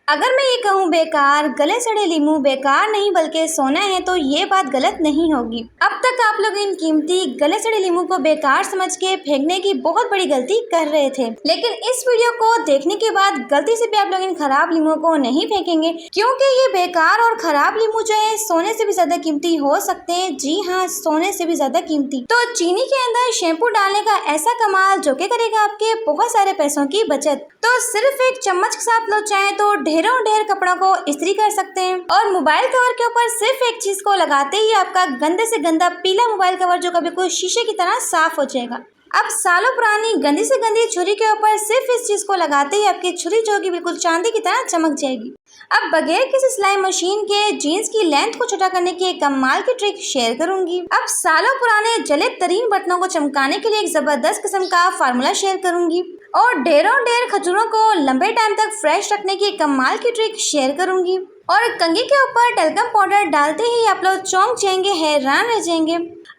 अगर मैं ये कहूँ बेकार, गले सड़े लीमू बेकार नहीं बल्कि सोना है, तो ये बात गलत नहीं होगी। अब तक आप लोग इन कीमती गले सड़े लीमू को बेकार समझ के फेंकने की बहुत बड़ी गलती कर रहे थे, लेकिन इस वीडियो को देखने के बाद गलती से भी आप लोग इन खराब लीमू को नहीं फेंकेंगे, क्योंकि ये बेकार और खराब लीमू जो है सोने से भी ज्यादा कीमती हो सकते हैं। जी हाँ, सोने से भी ज्यादा कीमती। तो चीनी के अंदर शैम्पू डालने का ऐसा कमाल जो कि करेगा आपके बहुत सारे पैसों की बचत। तो सिर्फ एक चम्मच के साथ लोग चाहें तो ढेरों ढेर कपड़ों को इस्त्री कर सकते हैं, और मोबाइल कवर के ऊपर सिर्फ एक चीज को लगाते ही आपका गंदे से गंदा पीला मोबाइल कवर जो कभी कोई शीशे की तरह साफ हो जाएगा। अब सालों पुरानी गंदी से गंदी छुरी के ऊपर सिर्फ इस चीज को लगाते ही आपकी छुरी जो कि बिल्कुल चांदी की तरह चमक जाएगी। अब बगैर किसी सिलाई मशीन के जीन्स की लेंथ को छोटा करने की एक कमाल की ट्रिक शेयर करूंगी। अब सालों पुराने जले तरीन बटनों को चमकाने के लिए एक जबरदस्त किस्म का फार्मूला शेयर करूंगी, और ढेरों ढेर खजूरों को लंबे टाइम तक फ्रेश रखने की कमाल की ट्रिक शेयर करूंगी। और कंघी के ऊपर टलकम पाउडर डालते ही आप लोग चौंक जाएंगे, हैरान रह जाएंगे।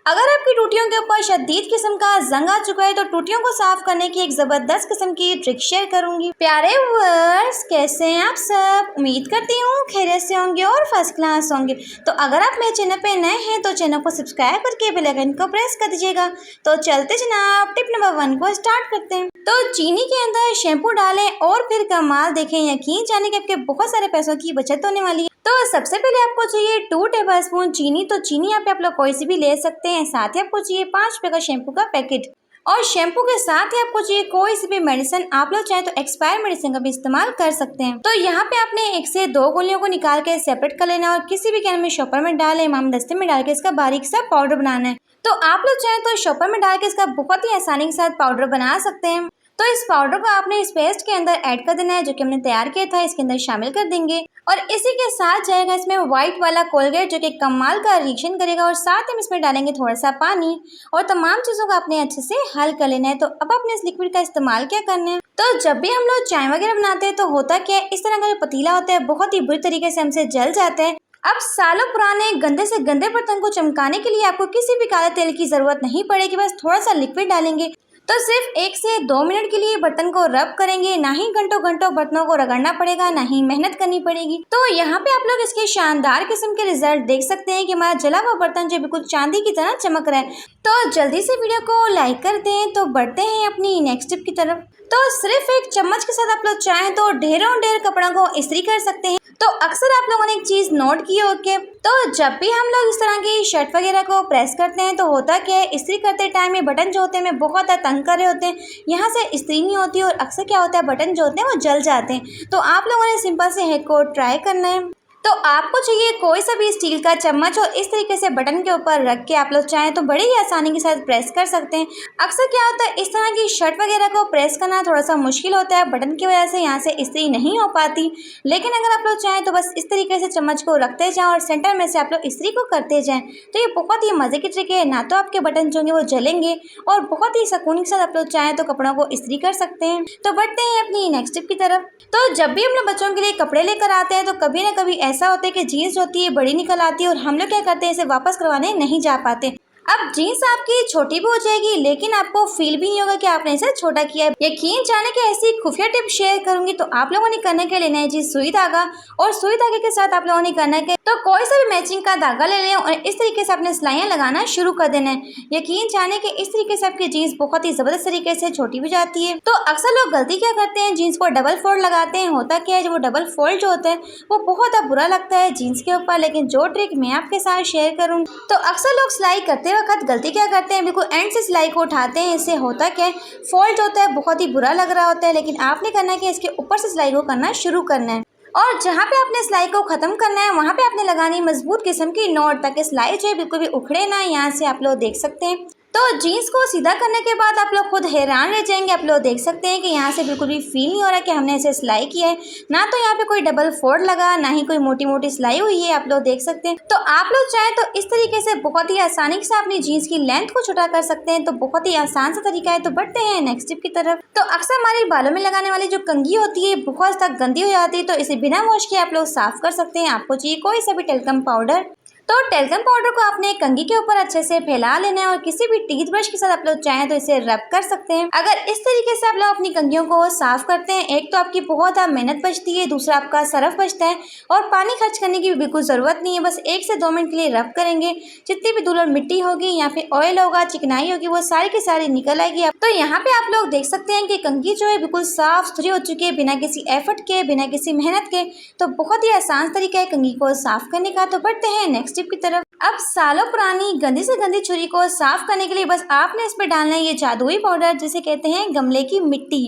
अगर आपकी टूटियों के ऊपर शदीद किस्म का जंग आ चुका है तो टूटियों को साफ करने की एक जबरदस्त किस्म की ट्रिक शेयर करूंगी। प्यारे व्यूअर्स, कैसे हैं आप सब? उम्मीद करती हूँ खैरियत से होंगे और फर्स्ट क्लास होंगे। तो अगर आप मेरे चैनल पे नए हैं तो चैनल को सब्सक्राइब करके बेल आइकन को प्रेस कर दीजिएगा। तो चलते जनाब टिप नंबर 1 को स्टार्ट करते हैं। तो चीनी के अंदर शैम्पू डालें और फिर कमाल देखें, यकीन जाने कि आपके बहुत सारे पैसों की बचत होने वाली है। तो सबसे पहले आपको चाहिए 2 टेबलस्पून चीनी। तो चीनी यहाँ पे आप लोग कोई सी भी ले सकते हैं। साथ ही आपको चाहिए 5 रुपए का शैम्पू का पैकेट, और शैम्पू के साथ ही आपको चाहिए कोई सी भी मेडिसिन। आप लोग चाहे तो एक्सपायर मेडिसिन का भी इस्तेमाल कर सकते हैं। तो यहाँ पे आपने 1 से 2 गोलियों को निकाल के सेपरेट कर लेना, और किसी भी कैन में शॉपर में डाले इमाम दस्ते में डाल के इसका बारीक सा पाउडर बनाना है। तो आप लोग चाहे तो शॉपर में डाल के इसका बहुत ही आसानी के साथ पाउडर बना सकते हैं। तो इस पाउडर को आपने इस पेस्ट के अंदर ऐड कर देना है जो कि हमने तैयार किया था, इसके अंदर शामिल कर देंगे। और इसी के साथ जाएगा इसमें व्हाइट वाला कोलगेट जो कि कमाल का रिएक्शन करेगा, और साथ हम इसमें डालेंगे थोड़ा सा पानी, और तमाम चीज़ों को आपने अच्छे से हल कर लेना है। तो अब आपने इस लिक्विड का इस्तेमाल क्या करना है? तो जब भी हम लोग चाय वगैरह बनाते हैं तो होता क्या है, इस तरह का जो पतीला होता है बहुत ही बुरी तरीके से हमसे जल जाता है। अब सालों पुराने गंदे से गंदे बर्तन को चमकाने के लिए आपको किसी भी काले तेल की जरूरत नहीं पड़ेगी, बस थोड़ा सा लिक्विड डालेंगे। तो सिर्फ 1 से 2 मिनट के लिए बर्तन को रब करेंगे, ना ही घंटों घंटों बर्तनों को रगड़ना पड़ेगा, ना ही मेहनत करनी पड़ेगी। तो यहाँ पे आप लोग इसके शानदार किस्म के रिजल्ट देख सकते हैं कि हमारा जला हुआ बर्तन जो बिल्कुल चांदी की तरह चमक रहा है। तो जल्दी से वीडियो को लाइक कर दें। तो बढ़ते हैं अपनी नेक्स्ट टिप की तरफ। तो सिर्फ एक चम्मच के साथ आप लोग चाहें तो ढेरों ढेर कपड़ों को इस्त्री कर सकते हैं। तो अक्सर आप लोगों ने एक चीज नोट की होगी, तो जब भी हम लोग इस तरह की शर्ट वगैरह को प्रेस करते हैं तो होता क्या है, इस्त्री करते टाइम ये बटन जो होते हैं हमें बहुत तंग कर रहे होते हैं, यहाँ से इस्त्री नहीं होती, और अक्सर क्या होता है बटन जो होते हैं वो जल जाते हैं। तो आप लोगों ने सिंपल से हैक को ट्राई करना है। तो आपको चाहिए कोई सा भी स्टील का चम्मच, और इस तरीके से बटन के ऊपर रख के आप लोग चाहें तो बड़ी ही आसानी के साथ प्रेस कर सकते हैं। अक्सर क्या होता है, इस तरह की शर्ट वगैरह को प्रेस करना थोड़ा सा मुश्किल होता है, बटन की वजह से यहाँ से इस्त्री नहीं हो पाती। लेकिन अगर आप लोग चाहें तो बस इस तरीके से चम्मच को रखते जाएं और सेंटर में से आप लोग इस्त्री को करते जाएं, तो ये बहुत ही मज़े की ट्रिक है। ना तो आपके बटन जो होंगे वो जलेंगे, और बहुत ही सुकून के साथ आप लोग चाहें तो कपड़ों को इस्त्री कर सकते हैं। तो बढ़ते हैं अपनी नेक्स्ट टिप की तरफ। तो जब भी हम लोग बच्चों के लिए कपड़े लेकर आते हैं तो कभी ना कभी ऐसा होता है कि जीन्स होती है बड़ी निकल आती है, और हम लोग क्या करते हैं, इसे वापस करवाने नहीं जा पाते। अब जीन्स आपकी छोटी भी हो जाएगी, लेकिन आपको फील भी नहीं होगा कि आपने इसे छोटा किया है। यकीन जाने की ऐसी खुफिया टिप शेयर करूंगी। तो आप लोगों ने करने के लेना है जी सुई धागा, और सुई धागे के साथ आप लोगों ने करना है तो कोई सा भी मैचिंग का धागा ले लें, और इस तरीके से आपने सिलाइयाँ लगाना शुरू कर देना है। यकीन जाने कि इस तरीके से आपकी जीन्स बहुत ही जबरदस्त तरीके से छोटी भी जाती है। तो अक्सर लोग गलती क्या करते हैं, जीन्स को डबल फोल्ड लगाते हैं। होता क्या है, जब वो डबल फोल्ड जो होता है वो बहुत बुरा लगता है जीन्स के ऊपर। लेकिन जो ट्रिक मैं आपके साथ शेयर करूँ, तो अक्सर लोग सिलाई करते वक्त गलती क्या करते हैं, बिल्कुल एंड से सिलाई को उठाते हैं। इससे होता क्या है, फोल्ड होता है बहुत ही बुरा लग रहा होता है। लेकिन आपने करना है कि इसके ऊपर से सिलाई को करना शुरू करना है, और जहाँ पे आपने सिलाई को खत्म करना है वहाँ पे आपने लगानी मजबूत किस्म की नॉट, ताकि सिलाई जो है बिल्कुल भी उखड़े ना। यहाँ से आप लोग देख सकते हैं। तो जीन्स को सीधा करने के बाद आप लोग खुद हैरान रह जाएंगे। आप लोग देख सकते हैं कि यहाँ से बिल्कुल भी फील नहीं हो रहा कि हमने इसे सिलाई किया है, ना तो यहाँ पे कोई डबल फोल्ड लगा, ना ही कोई मोटी मोटी सिलाई हुई है। आप लोग देख सकते हैं। तो आप लोग चाहें तो इस तरीके से बहुत ही आसानी से अपनी जीन्स की लेंथ को छोटा कर सकते हैं। तो बहुत ही आसान सा तरीका है। तो बढ़ते हैं नेक्स्ट टिप की तरफ। तो अक्सर हमारे बालों में लगाने वाली जो कंघी होती है बहुत तक गंदी हो जाती है, तो इसे बिना वॉश किए आप लोग साफ कर सकते हैं। आपको चाहिए कोई सा भी टेल्कम पाउडर। तो टेल्कम पाउडर को आपने कंघी के ऊपर अच्छे से फैला लेना है और किसी भी टीथ ब्रश के साथ आप लोग चाहें तो इसे रब कर सकते हैं। अगर इस तरीके से आप लोग अपनी कंघियों को साफ करते हैं, एक तो आपकी बहुत मेहनत बचती है, दूसरा आपका सरफ बचता है और पानी खर्च करने की भी बिल्कुल ज़रूरत नहीं है। बस 1 से 2 मिनट के लिए रब करेंगे, जितनी भी धूल और मिट्टी होगी या फिर ऑयल होगा, चिकनाई होगी, वो सारी की सारी निकल आएगी। तो यहाँ पे आप लोग देख सकते हैं कि कंघी जो है बिल्कुल साफ सुथरी हो चुकी है, बिना किसी एफर्ट के, बिना किसी मेहनत के। तो बहुत ही आसान तरीका है कंघी को साफ करने का। तो बढ़ते हैं नेक्स्ट टिप की तरफ। अब सालों पुरानी गंदी से गंदी छुरी को साफ करने के लिए बस आपने इस पे डालना है ये जादुई पाउडर, जिसे कहते हैं गमले की मिट्टी।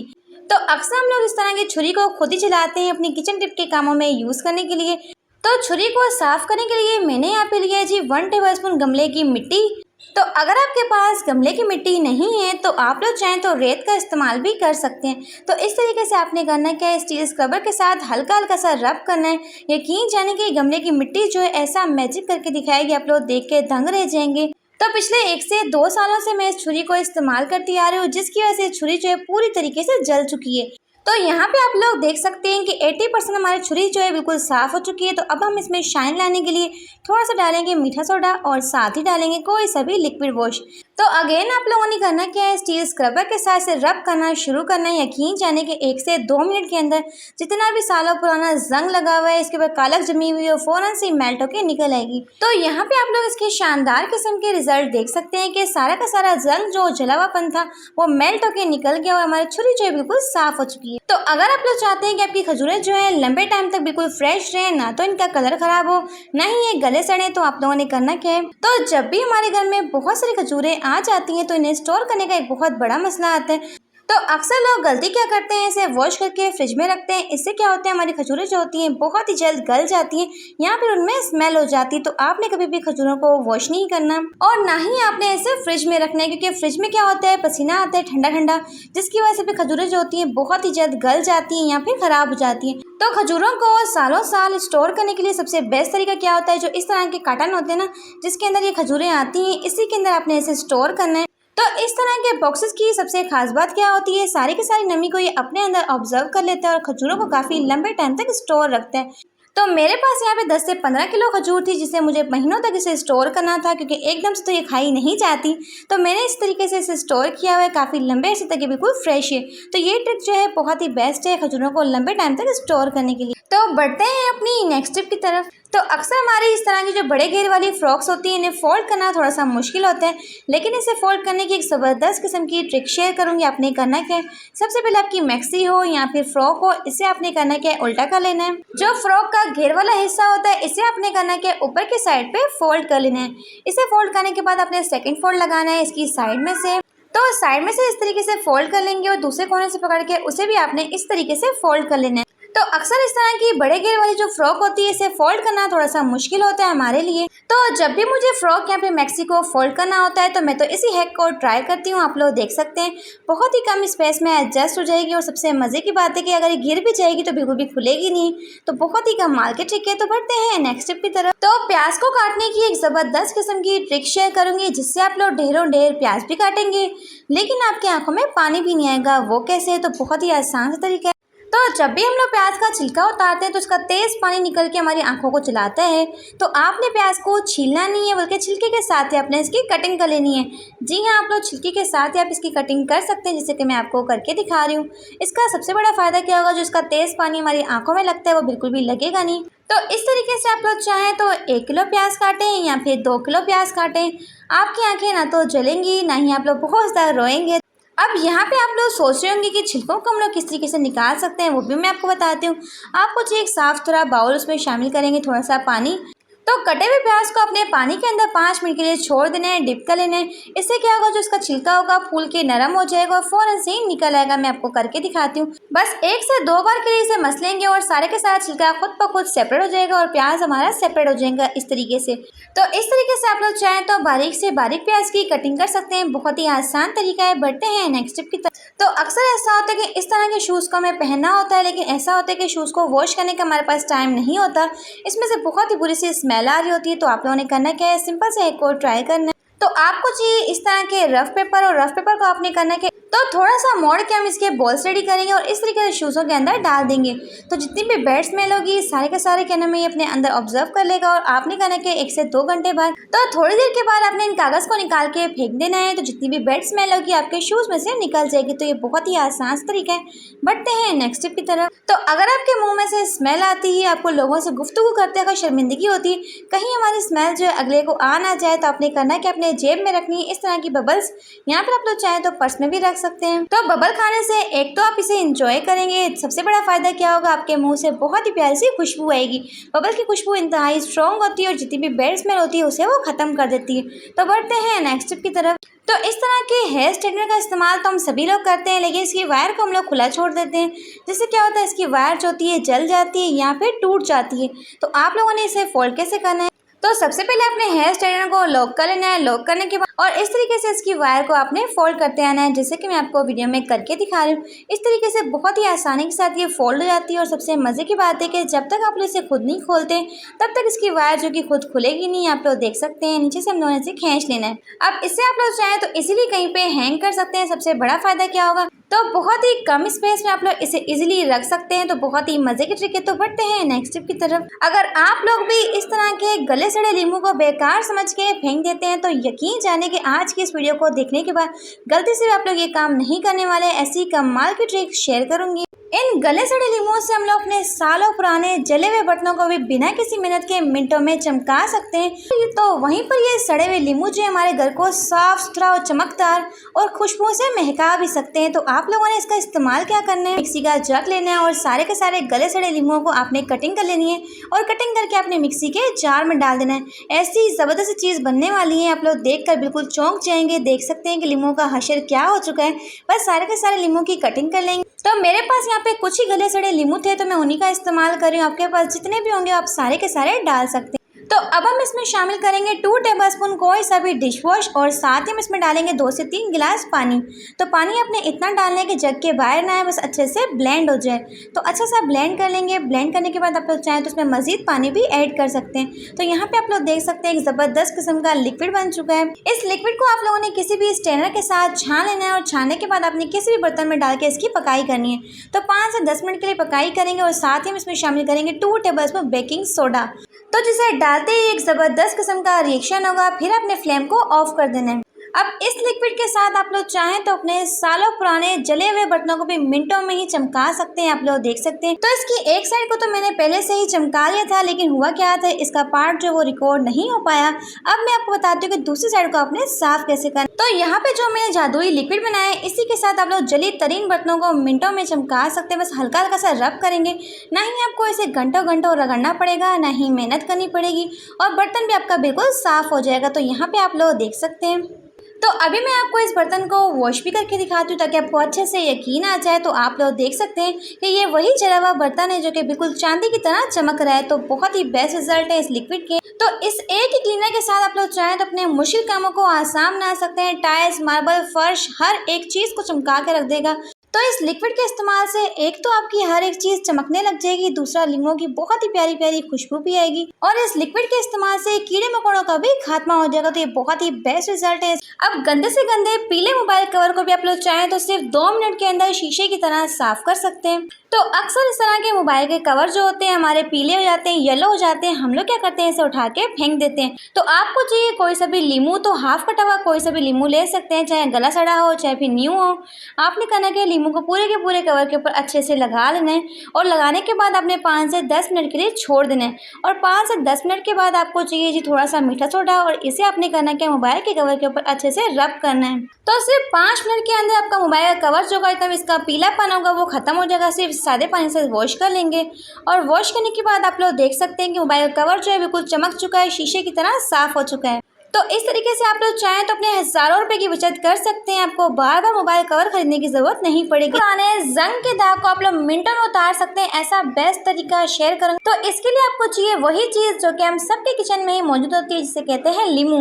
तो अक्सर हम लोग इस तरह की छुरी को खुद ही चलाते हैं अपनी किचन टिप के कामों में यूज करने के लिए। तो छुरी को साफ करने के लिए मैंने यहाँ पे लिया है जी 1 टेबलस्पून गमले की मिट्टी। तो अगर आपके पास गमले की मिट्टी नहीं है तो आप लोग चाहें तो रेत का इस्तेमाल भी कर सकते हैं। तो इस तरीके से आपने करना क्या है, स्टील स्क्रबर के साथ हल्का हल्का सा रब करना है। यकीन जाने कि गमले की मिट्टी जो है ऐसा मैजिक करके दिखाएगी, आप लोग देख के दंग रह जाएंगे। तो पिछले 1 से 2 सालों से मैं इस छुरी को इस्तेमाल करती आ रही हूँ, जिसकी वजह से छुरी जो है पूरी तरीके से जल चुकी है। तो यहाँ पे आप लोग देख सकते हैं कि 80% हमारी छुरी जो है बिल्कुल साफ़ हो चुकी है। तो अब हम इसमें शाइन लाने के लिए थोड़ा सा डालेंगे मीठा सोडा और साथ ही डालेंगे कोई सा भी लिक्विड वॉश। तो अगेन आप लोगों ने करना क्या है, स्टील स्क्रबर के साथ से रब करना शुरू करना है। यकीन जाने कि 1 से 2 मिनट के अंदर जितना भी सालों पुराना जंग लगा हुआ है, इसके ऊपर कालक जमी हुई है, फ़ौरन से मेल्ट होकर निकल आएगी। तो यहाँ पे आप लोग इसके शानदार किस्म के रिजल्ट देख सकते हैं कि सारा का सारा जंग जो जलावापन था वो मेल्ट होकर निकल गया और हमारी छुरी जो है बिल्कुल साफ़ हो चुकी है। तो अगर आप लोग चाहते हैं कि आपकी खजूरें जो है लंबे टाइम तक बिल्कुल फ्रेश रहें, ना तो इनका कलर खराब हो, ना ही ये गले सड़े, तो आप लोगों ने करना क्या है, तो जब भी हमारे घर में बहुत सारी खजूरें आ जाती हैं तो इन्हें स्टोर करने का एक बहुत बड़ा मसला आता है। तो अक्सर लोग गलती क्या करते हैं, इसे वॉश करके फ्रिज में रखते हैं। इससे क्या होता है, हमारी खजूरें जो होती हैं बहुत ही जल्द गल जाती हैं या फिर उनमें स्मेल हो जाती है। तो आपने कभी भी खजूरों को वॉश नहीं करना और ना ही आपने इसे फ्रिज में रखना है, क्योंकि फ्रिज में क्या होता है, पसीना आता है ठंडा ठंडा, जिसकी वजह से भी खजूरें जो होती हैं बहुत ही जल्द गल जाती हैं या फिर खराब हो जाती हैं। तो खजूरों को सालों साल स्टोर करने के लिए सबसे बेस्ट तरीका क्या होता है, जो इस तरह के कार्टन होते हैं ना, जिसके अंदर ये खजूरें आती हैं, इसी के अंदर आपने इसे स्टोर करना है। तो इस तरह के बॉक्सेस की सबसे खास बात क्या होती है, सारी की सारी नमी को ये अपने अंदर ऑब्जर्व कर लेता है और खजूरों को काफ़ी लंबे टाइम तक स्टोर रखता है। तो मेरे पास यहाँ पे 10 से 15 किलो खजूर थी, जिसे मुझे महीनों तक इसे स्टोर करना था, क्योंकि एकदम से तो ये खाई नहीं जाती। तो मैंने इस तरीके से इसे स्टोर किया हुआ है, काफ़ी लंबे अर्से तक ये बिल्कुल फ्रेश है। तो ये ट्रिक जो है बहुत ही बेस्ट है खजूरों को लंबे टाइम तक स्टोर करने के लिए। तो बढ़ते हैं अपनी नेक्स्ट टिप की तरफ। तो अक्सर हमारी इस तरह की जो बड़े घेर वाली फ्रॉक्स होती हैं, इन्हें फोल्ड करना थोड़ा सा मुश्किल होता है, लेकिन इसे फोल्ड करने की एक ज़बरदस्त किस्म की ट्रिक शेयर करूँगी। आपने करना क्या है, सबसे पहले आपकी मैक्सी हो या फिर फ्रॉक हो, इसे आपने करना क्या है, उल्टा कर लेना है। जो फ्रॉक का घेर वाला हिस्सा होता है, इसे आपने करना क्या है, ऊपर की साइड पे फोल्ड कर लेना है। इसे फोल्ड करने के बाद आपने सेकेंड फोल्ड लगाना है इसकी साइड में से। तो साइड में से इस तरीके से फोल्ड कर लेंगे और दूसरे कोने से पकड़ के उसे भी आपने इस तरीके से फोल्ड कर लेना है। तो अक्सर इस तरह की बड़े घेर वाली जो फ्रॉक होती है, इसे फोल्ड करना थोड़ा सा मुश्किल होता है हमारे लिए। तो जब भी मुझे फ्रॉक या फिर मैक्सी को फोल्ड करना होता है, तो मैं तो इसी हैक को ट्राई करती हूँ। आप लोग देख सकते हैं बहुत ही कम स्पेस में एडजस्ट हो जाएगी और सबसे मज़े की बात है कि अगर ये गिर भी जाएगी तो बिल्कुल भी खुलेगी नहीं। तो बहुत ही कमाल के ट्रिक है। तो बढ़ते हैं नेक्स्ट टिप की तरफ। तो प्याज को काटने की एक ज़बरदस्त किस्म की ट्रिक शेयर करूँगी, जिससे आप लोग ढेरों ढेर प्याज भी काटेंगे लेकिन आपकी आंखों में पानी भी नहीं आएगा। वो कैसे, तो बहुत ही आसान सा तरीका है। तो जब भी हम लोग प्याज का छिलका उतारते हैं तो उसका तेज़ पानी निकल के हमारी आंखों को चलाता है। तो आपने प्याज को छीलना नहीं है, बल्कि छिलके के साथ ही आपने इसकी कटिंग कर लेनी है। जी हाँ, आप लोग छिलके के साथ ही आप इसकी कटिंग कर सकते हैं, जैसे कि मैं आपको करके दिखा रही हूँ। इसका सबसे बड़ा फ़ायदा क्या होगा, जो इसका तेज़ पानी हमारी आंखों में लगता है वो बिल्कुल भी लगेगा नहीं। तो इस तरीके से आप लोग चाहें तो 1 किलो प्याज काटें या फिर 2 किलो प्याज काटें, आपकी आँखें ना तो जलेंगी ना ही आप लोग बहुत ज़्यादा रोएंगे। अब यहाँ पे आप लोग सोच रहे होंगे कि छिलकों को हम लोग किस तरीके से निकाल सकते हैं, वो भी मैं आपको बताती हूँ। आपको चाहिए एक साफ़ सुथरा बाउल, उसमें शामिल करेंगे थोड़ा सा पानी। तो कटे हुए प्याज को अपने पानी के अंदर 5 मिनट के लिए छोड़ देना है, डिप कर लेना है। इससे क्या होगा, जो इसका छिलका होगा फूल के नरम हो जाएगा और फ़ौरन से ही निकल आएगा। मैं आपको करके दिखाती हूँ। बस 1 से 2 बार के लिए इसे मस लेंगे और सारे के सारा छिलका खुद ब खुद सेपरेट हो जाएगा और प्याज हमारा सेपरेट हो जाएगा इस तरीके से। तो इस तरीके से आप लोग चाहें तो बारीक से बारीक प्याज की कटिंग कर सकते हैं। बहुत ही आसान तरीका है। बढ़ते हैं नेक्स्ट टिप की तरफ। तो अक्सर ऐसा होता है कि इस तरह के शूज़ को हमें पहनना होता है, लेकिन ऐसा होता है कि शूज़ को वॉश करने का हमारे पास टाइम नहीं होता। इसमें से बहुत ही बुरी सी स्मेल आ रही होती है। तो आप लोगों ने करना क्या है, सिंपल से एक को ट्राई करना है। तो आपको चाहिए इस तरह के रफ पेपर, और रफ पेपर को आपने करना है कि तो थोड़ा सा मोड़ के हम इसके बॉल्स रेडी करेंगे और इस तरीके से शूज़ों के अंदर डाल देंगे। तो जितनी भी बैड स्मेल होगी सारे के सारे कहने में ये अपने अंदर ऑब्जर्व कर लेगा और आपने कहना कि 1 से 2 घंटे बाद तो थोड़ी देर के बाद आपने इन कागज़ को निकाल के फेंक देना है। तो जितनी भी बैड स्मेल होगी आपके शूज़ में से निकल जाएगी। तो ये बहुत ही आसान तरीका है। बढ़ते हैं नेक्स्ट स्टेप की तरफ। तो अगर आपके मुंह में से स्मेल आती है, आपको लोगों से गुफ्तगू करते हुए शर्मिंदगी होती है, कहीं हमारी स्मेल जो है अगले को आ ना जाए, तो आपने करना है कि अपने जेब में रखनी है इस तरह की बबल्स। यहाँ पर आप लोग चाहें तो पर्स में भी रख सकते हैं। तो बबल खाने से एक तो आप इसे इंजॉय करेंगे, सबसे बड़ा फायदा क्या होगा, आपके मुंह से बहुत ही प्यारी सी खुशबू आएगी। बबल की खुशबू इंतहाई स्ट्रॉन्ग होती है और जितनी भी बैड स्मेल होती है उसे वो खत्म कर देती है। तो बढ़ते हैं नेक्स्ट स्टेप की तरफ। तो इस तरह के हेयर स्ट्रेटनर का इस्तेमाल तो हम सभी लोग करते हैं, लेकिन इसकी वायर को हम लोग खुला छोड़ देते हैं, जिससे क्या होता है इसकी वायर जो होती है जल जाती है या फिर टूट जाती है। तो आप लोगों ने इसे फोल्ड कैसे करना है, तो सबसे पहले अपने हेयर स्ट्रेटनर को लॉक कर लेना है। लॉक करने के बाद और इस तरीके से इसकी वायर को आपने फोल्ड करते आना है, जैसे कि मैं आपको वीडियो में करके दिखा रही हूँ। इस तरीके से बहुत ही आसानी के साथ ये फोल्ड हो जाती है। और सबसे मज़े की बात है कि जब तक आप लोग इसे खुद नहीं खोलते तब तक इसकी वायर जो कि खुद खुलेगी नहीं। आप लोग देख सकते हैं नीचे से हम लोगों से खींच लेना है। अब इससे आप लोग चाहें तो इजीली कहीं पे हैंग कर सकते हैं। सबसे बड़ा फायदा क्या होगा, तो बहुत ही कम स्पेस में आप लोग इसे इजीली रख सकते हैं। तो बहुत ही मज़े की ट्रिक है। तो बढ़ते हैं नेक्स्ट टिप की तरफ। अगर आप लोग भी इस तरह के गले सड़े लीमू को बेकार समझ के फेंक देते हैं, तो यकीन जाने कि आज की इस वीडियो को देखने के बाद गलती से भी आप लोग ये काम नहीं करने वाले। ऐसी कमाल की ट्रिक शेयर करूंगी। इन गले सड़े लीमू से हम लोग अपने सालों पुराने जले हुए बर्तनों को भी बिना किसी मेहनत के मिनटों में चमका सकते हैं। तो वहीं पर ये सड़े हुए लीमू जो हमारे घर को साफ सुथरा और चमकदार और खुशबू से महका भी सकते हैं। तो आप लोगों ने इसका इस्तेमाल क्या करना है, मिक्सी का जग लेना है और सारे के सारे गले सड़े लीमुओं को आपने कटिंग कर लेनी है और कटिंग करके आपने मिक्सी के जार में डाल देना है। ऐसी ज़बरदस्त चीज़ बनने वाली है, आप लोग देखकर बिल्कुल चौंक जाएंगे। देख सकते हैं कि लीमुओं का हशर क्या हो चुका है। बस सारे के सारे लीमू की कटिंग कर लेंगे। तो मेरे पास यहाँ पे कुछ ही गले सड़े लीमू थे, तो मैं उन्हीं का इस्तेमाल कर रही हूँ। आपके पास जितने भी होंगे आप सारे के सारे डाल सकते हैं। तो अब हम इसमें शामिल करेंगे 2 टेबलस्पून कोई सा भी डिश वॉश और साथ ही हम इसमें डालेंगे 2 से 3 गिलास पानी। तो पानी अपने इतना डालना है कि जग के बाहर ना आए, बस अच्छे से ब्लेंड हो जाए। तो अच्छा सा ब्लेंड कर लेंगे। ब्लेंड करने के बाद आप लोग चाहें तो उसमें मजीद पानी भी ऐड कर सकते हैं। तो यहाँ पे आप लोग देख सकते हैं एक ज़बरदस्त किस्म का लिक्विड बन चुका है। इस लिक्विड को आप लोगों ने किसी भी स्ट्रेनर के साथ छान लेना है और छानने के बाद आपने किसी भी बर्तन में डाल के इसकी पकाई करनी है। तो 5 से 10 मिनट के लिए पकाई करेंगे और साथ ही हम इसमें शामिल करेंगे 2 टेबलस्पून बेकिंग सोडा। तो जिसे डालते ही एक ज़बरदस्त किस्म का रिएक्शन होगा। फिर अपने फ्लेम को ऑफ कर देना है। अब इस लिक्विड के साथ आप लोग चाहें तो अपने सालों पुराने जले हुए बर्तनों को भी मिनटों में ही चमका सकते हैं। आप लोग देख सकते हैं। तो इसकी एक साइड को तो मैंने पहले से ही चमका लिया था, लेकिन हुआ क्या था, इसका पार्ट जो वो रिकॉर्ड नहीं हो पाया। अब मैं आपको बताती हूँ कि दूसरी साइड को आपने साफ कैसे करना। तो यहाँ पे जो मैंने जादुई लिक्विड बनाया है, इसी के साथ आप लोग जली तरीन बर्तनों को मिनटों में चमका सकते हैं। बस हल्का हल्का सा रब करेंगे, ना ही आपको इसे घंटों घंटों रगड़ना पड़ेगा, ना ही मेहनत करनी पड़ेगी और बर्तन भी आपका बिल्कुल साफ हो जाएगा। तो यहाँ पे आप लोग देख सकते हैं। तो अभी मैं आपको इस बर्तन को वॉश भी करके दिखाती हूँ ताकि आपको अच्छे से यकीन आ जाए। तो आप लोग देख सकते हैं कि ये वही जला हुआ बर्तन है जो कि बिल्कुल चांदी की तरह चमक रहा है। तो बहुत ही बेस्ट रिजल्ट है इस लिक्विड के। तो इस एक ही क्लीनर के साथ आप लोग चाहें तो अपने मुश्किल कामों को आसान बना सकते हैं। टाइल्स, मार्बल, फर्श, हर एक चीज़ को चमका के रख देगा। तो इस लिक्विड के इस्तेमाल से एक तो आपकी हर एक चीज़ चमकने लग जाएगी, दूसरा लीमू की बहुत ही प्यारी प्यारी खुशबू भी आएगी और इस लिक्विड के इस्तेमाल से कीड़े मकोड़ों का भी खात्मा हो जाएगा। तो ये बहुत ही बेस्ट रिजल्ट है। अब गंदे से गंदे पीले मोबाइल कवर को भी आप लोग चाहें तो सिर्फ 2 मिनट के अंदर शीशे की तरह साफ कर सकते हैं। तो अक्सर इस तरह के मोबाइल के कवर जो होते हैं हमारे पीले हो जाते हैं, येलो हो जाते हैं। हम लोग क्या करते हैं, इसे उठा के फेंक देते हैं। तो आपको चाहिए कोई सा भी लीमू, तो हाफ कटा हुआ कोई सा भी लीमू ले सकते हैं, चाहे गला सड़ा हो चाहे फिर न्यू हो। आपने करना कि लीमू को पूरे के पूरे कवर के ऊपर अच्छे से लगा लेना है और लगाने के बाद आपने 5 से 10 मिनट के लिए छोड़ देना है। और 5 से 10 मिनट के बाद आपको चाहिए जी थोड़ा सा मीठा सोडा और इसे आपने करना कि मोबाइल के कवर के ऊपर अच्छे से रब करना है। तो सिर्फ 5 मिनट के अंदर आपका मोबाइल का कवर जो होगा एकदम इसका पीलापन होगा वो खत्म हो जाएगा। सिर्फ सादे पानी से वॉश कर लेंगे और वॉश करने के बाद आप लोग देख सकते हैं कि मोबाइल का कवर जो है बिल्कुल चमक चुका है, शीशे की तरह साफ हो चुका है। तो इस तरीके से आप लोग चाहें तो अपने हज़ारों रुपए की बचत कर सकते हैं। आपको बार बार मोबाइल कवर खरीदने की ज़रूरत नहीं पड़ेगी। पुराने जंग के दाग को आप लोग मिनटों में उतार सकते हैं। ऐसा बेस्ट तरीका शेयर करूँगा। तो इसके लिए आपको चाहिए वही चीज़ जो कि हम सबके किचन में ही मौजूद होती है, जिसे कहते हैं लीमू।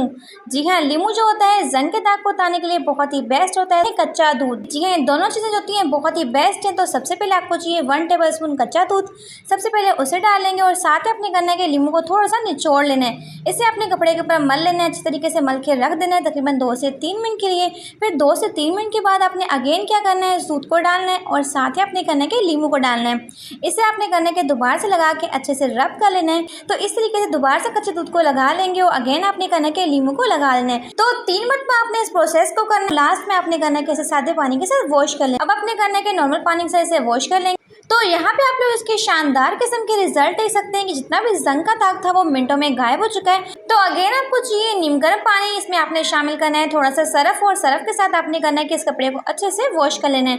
जी हाँ, लीमू जो होता है जंग के दाग को उतारने के लिए बहुत ही बेस्ट होता है। कच्चा दूध, जी हाँ, दोनों चीज़ें जो होती हैं बहुत ही बेस्ट हैं। तो सबसे पहले आपको चाहिए 1 टेबलस्पून कच्चा दूध। सबसे पहले उसे डाल लेंगे और साथ ही अपने करना है कि लीमू को थोड़ा सा निचोड़ लेना है। इसे अपने कपड़े के ऊपर मल लेना है अच्छे तरीके से मल के रख देना है तकरीबन 2 से 3 मिनट के लिए। फिर 2 से 3 मिनट के बाद आपने अगेन क्या करना है, दूध को डालना है और साथ ही आपने करना है कि लींबू को डालना है। इसे आपने करना है कि दोबारा से लगा के अच्छे से रब कर लेना है। तो इस तरीके से दोबारा से कच्चे दूध को लगा लेंगे और अगेन आपने करना है कि लींबू को लगा लेना है। तो 3 मिनट में आपने इस प्रोसेस को करना है। लास्ट में आपने करना है कि इसे सादे पानी के साथ वॉश कर लें। अब आपने करना है कि नॉर्मल पानी से इसे वॉश कर लेंगे। तो यहाँ पे आप लोग इसके शानदार किस्म के रिजल्ट देख सकते हैं कि जितना भी जंग का दाग था वो मिनटों में गायब हो चुका है। तो अगेन आपको चाहिए नीम गर्म पानी, इसमें आपने शामिल करना है थोड़ा सा सरफ और सरफ के साथ आपने करना है कि इस कपड़े को अच्छे से वॉश कर लेना है।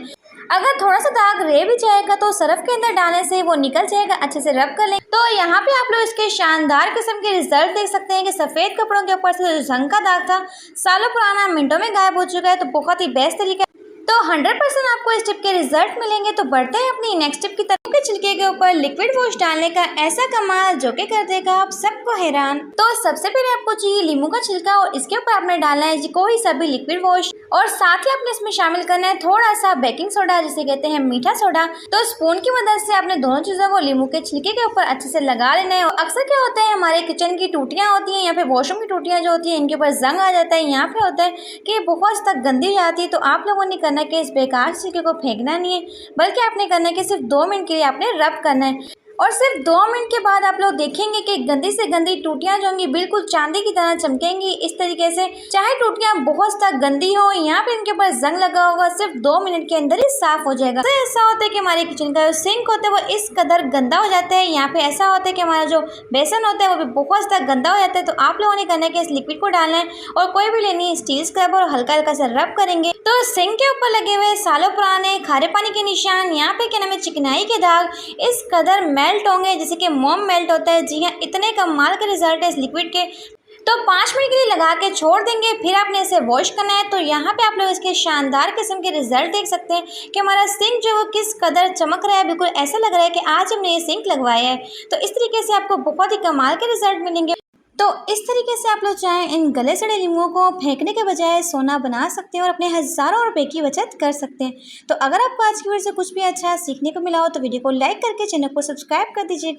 अगर थोड़ा सा दाग रह भी जाएगा तो सरफ के अंदर डालने से वो निकल जाएगा, अच्छे से रब कर लें। तो यहाँ पे आप लोग इसके शानदार किस्म के रिजल्ट देख सकते हैं कि सफ़ेद कपड़ों के ऊपर से जो जंग का दाग था सालों पुराना मिनटों में गायब हो चुका है। तो बहुत ही बेस्ट तरीका। तो 100% आपको इस टिप के रिजल्ट मिलेंगे। तो बढ़ते हैं अपनी नेक्स्ट टिप की तरफ। के छिलके के ऊपर लिक्विड वॉश डालने का ऐसा कमाल जो कि कर देगा आप सबको हैरान। तो सबसे पहले आपको चाहिए लींबू का छिलका और इसके ऊपर आपने डालना है कोई सा भी लिक्विड वॉश और साथ ही आपने इसमें शामिल करना है थोड़ा सा बेकिंग सोडा जिसे कहते हैं मीठा सोडा। तो स्पून की मदद से आपने दोनों चीज़ों को लींबू के छिलके के ऊपर अच्छे से लगा लेना है। और अक्सर क्या होता है, हमारे किचन की टूटियाँ होती हैं या फिर वॉशरूम की टूटियाँ जो होती हैं इनके ऊपर जंग आ जाता है। यहाँ पे होता है कि बहुत तक गंदी हो जाती है। तो आप लोगों ने करना है कि इस बेकार छिलके को फेंकना नहीं है, बल्कि आपने करना है कि सिर्फ 2 मिनट के लिए आपने रब करना है। और सिर्फ 2 मिनट के बाद आप लोग देखेंगे कि गंदी से गंदी टूटियां जो होंगी बिल्कुल चांदी की तरह चमकेंगी। इस तरीके से चाहे टूटियां बहुत तक गंदी हो, यहाँ पे इनके ऊपर जंग लगा होगा, सिर्फ 2 मिनट के अंदर ही साफ हो जाएगा। तो ऐसा होता है कि हमारे किचन का जो सिंक होता है वो इस कदर गंदा हो जाता है। यहाँ पे ऐसा होता है कि हमारा जो बेसन होता है वो भी बहुत तक गंदा हो जाता है। तो आप लोगों ने करना है कि इस लिक्विड को डालना है और कोई भी लेनी है स्टील स्क्रब और हल्का हल्का सा रब करेंगे। तो सिंक के ऊपर लगे हुए सालों पुराने खारे पानी के निशान, यहाँ पे क्या नाम है चिकनाई के दाग इस कदर मेल्ट होंगे जैसे कि मोम मेल्ट होता है। जी हाँ, इतने कमाल के रिजल्ट है इस लिक्विड के। तो 5 मिनट के लिए लगा के छोड़ देंगे, फिर आपने इसे वॉश करना है। तो यहाँ पे आप लोग इसके शानदार किस्म के रिजल्ट देख सकते हैं कि हमारा सिंक जो वो किस कदर चमक रहा है। बिल्कुल ऐसा लग रहा है कि आज हमने ये सिंक लगवाया है। तो इस तरीके से आपको बहुत ही कमाल के रिजल्ट मिलेंगे। तो इस तरीके से आप लोग चाहें इन गले सड़े लींबुओं को फेंकने के बजाय सोना बना सकते हैं और अपने हज़ारों रुपए की बचत कर सकते हैं। तो अगर आपको आज की वीडियो से कुछ भी अच्छा सीखने को मिला हो तो वीडियो को लाइक करके चैनल को सब्सक्राइब कर दीजिए।